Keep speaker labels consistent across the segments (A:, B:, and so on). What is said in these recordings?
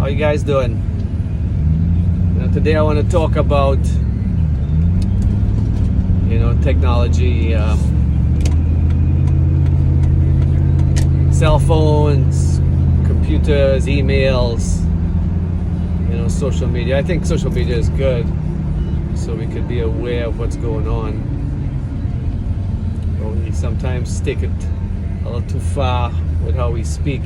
A: How you guys doing? Today I want to talk about technology, cell phones, computers, emails, social media. I think social media is good, so we could be aware of what's going on. But we sometimes take it a little too far with how we speak,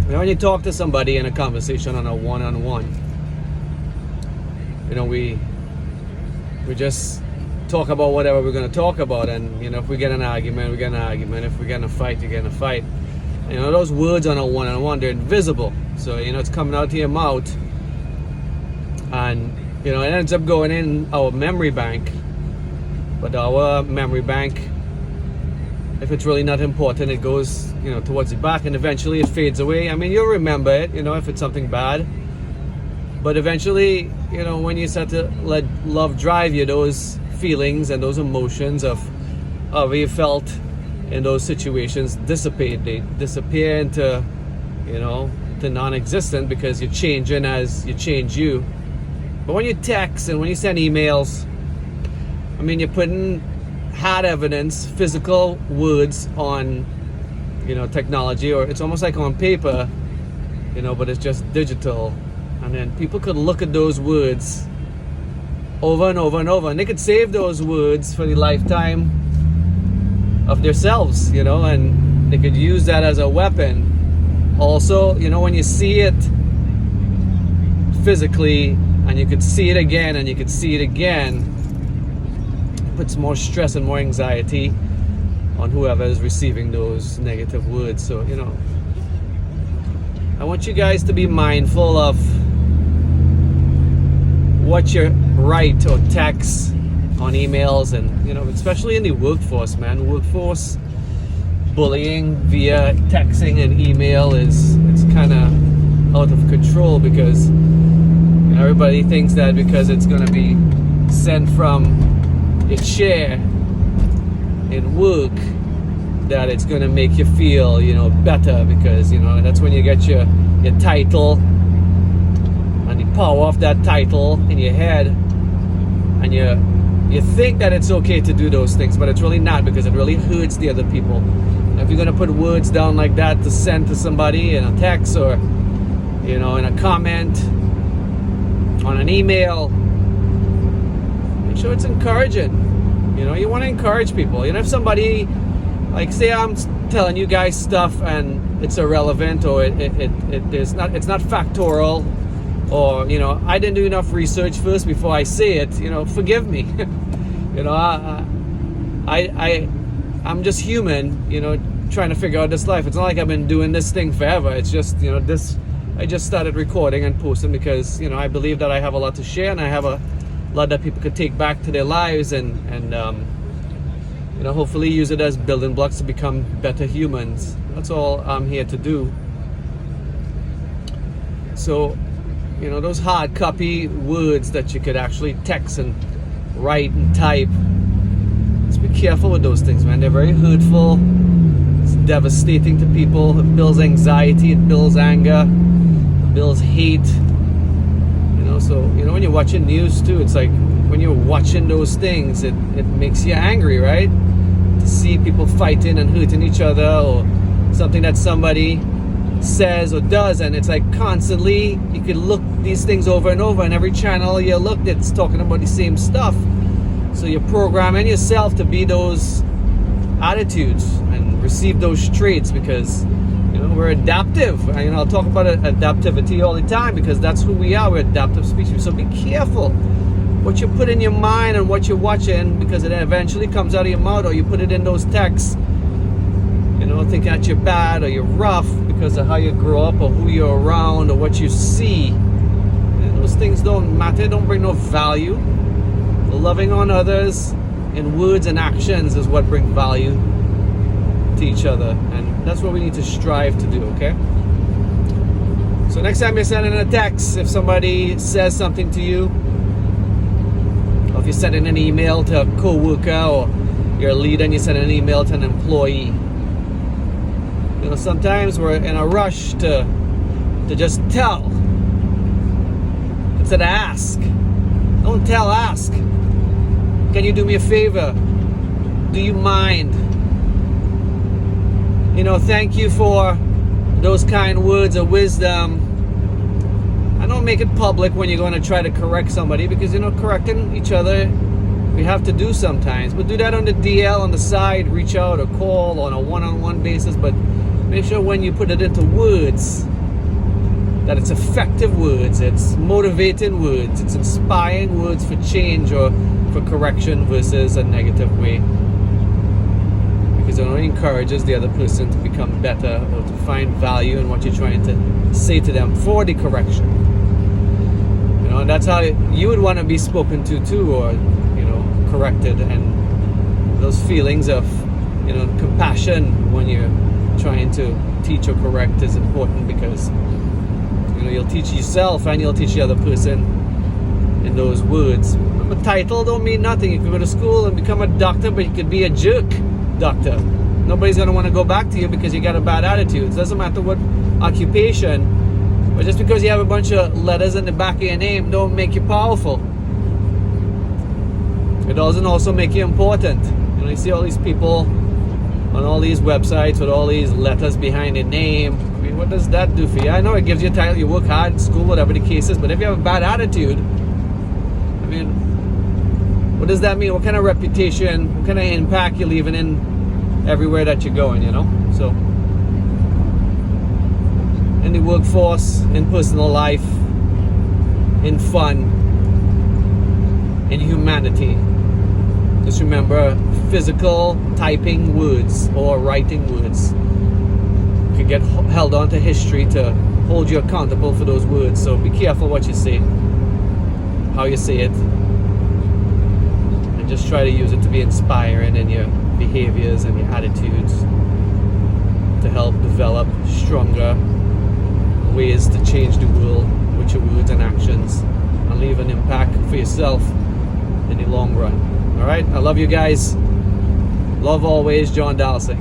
A: when you talk to somebody in a conversation on a one-on-one, we just talk about whatever we're going to talk about, and if we get an argument, we get an argument. If we get in a fight, you get in a fight. Those words on a one-on-one, they're invisible, so it's coming out of your mouth, and it ends up going in our memory bank. But our memory bank, if it's really not important, it goes towards the back, and eventually it fades away. I mean, you'll remember it if it's something bad, but eventually when you start to let love drive you, those feelings and those emotions of how you felt in those situations dissipate. They disappear into to non-existent, because you're changing as you change you. But when you text and when you send emails, you're putting hard evidence, physical words on technology, or it's almost like on paper, but it's just digital. And then people could look at those words over and over and over, and they could save those words for the lifetime of themselves, and they could use that as a weapon. Also, when you see it physically, and you could see it again, and you could see it again, it puts more stress and more anxiety on whoever is receiving those negative words. So, I want you guys to be mindful of what you write or text on emails, and especially in the workforce, man. Workforce bullying via texting and email it's kind of out of control, because everybody thinks that because it's going to be sent from your chair in work, that it's going to make you feel better, because that's when you get your title and the power of that title in your head, and you think that it's okay to do those things, but it's really not, because it really hurts the other people. If you're going to put words down like that to send to somebody in a text, or in a comment on an email, make sure it's encouraging. You want to encourage people. If somebody, like, say I'm telling you guys stuff and it's irrelevant, or it's not factorial, or I didn't do enough research first before I say it, forgive me. I'm just human, trying to figure out this life. It's not like I've been doing this thing forever. It's just I just started recording and posting because I believe that I have a lot to share, and I have a lot that people could take back to their lives, and hopefully use it as building blocks to become better humans. That's all I'm here to do. So those hard copy words that you could actually text and write and type, let's be careful with those things, man. They're very hurtful. It's devastating to people. It builds anxiety, it builds anger, it builds hate. So when you're watching news too, it's like when you're watching those things, it makes you angry, right? To see people fighting and hurting each other, or something that somebody says or does, and it's like constantly you could look these things over and over, and every channel you look, it's talking about the same stuff. So you're programming yourself to be those attitudes and receive those traits, because we're adaptive. I'll talk about adaptivity all the time, because that's who we are. We're adaptive species. So be careful what you put in your mind and what you're watching, because it eventually comes out of your mouth, or you put it in those texts, thinking that you're bad or you're rough because of how you grow up, or who you're around, or what you see. And those things don't matter, don't bring no value. Loving on others in words and actions is what brings value to each other, and that's what we need to strive to do, okay? So next time you're sending a text, if somebody says something to you, or if you're sending an email to a co-worker, or you're a leader and you send an email to an employee, sometimes we're in a rush to to just tell instead of ask. Don't tell, ask. Can you do me a favor? Do you mind? You know, thank you for those kind words of wisdom. I don't make it public when you're going to try to correct somebody, because, you know, correcting each other we have to do sometimes. But do that on the DL, on the side, reach out or call on a one-on-one basis. But make sure when you put it into words that it's effective words, it's motivating words, it's inspiring words for change or for correction versus a negative way. Because it only encourages the other person to become better or to find value in what you're trying to say to them for the correction. You know, and that's how you would want to be spoken to too, or, you know, corrected. And those feelings of, you know, compassion when you're trying to teach or correct is important, because, you know, you'll teach yourself and you'll teach the other person in those words. A title don't mean nothing. You could go to school and become a doctor, but you could be a jerk doctor. Nobody's going to want to go back to you because you got a bad attitude. It doesn't matter what occupation, but just because you have a bunch of letters in the back of your name don't make you powerful. It doesn't also make you important. You know, you see all these people on all these websites with all these letters behind their name. I mean, what does that do for you? I know it gives you a title, you work hard in school, whatever the case is, but if you have a bad attitude, I mean, what does that mean? What kind of reputation, what kind of impact you're leaving in everywhere that you're going, you know? So, in the workforce, in personal life, in fun, in humanity, just remember, physical typing words or writing words can get held on to history to hold you accountable for those words. So be careful what you say, how you say it, and just try to use it to be inspiring in your behaviors and your attitudes to help develop stronger ways to change the world with your words and actions and leave an impact for yourself in the long run. All right, I love you guys. Love always, John Dalsing.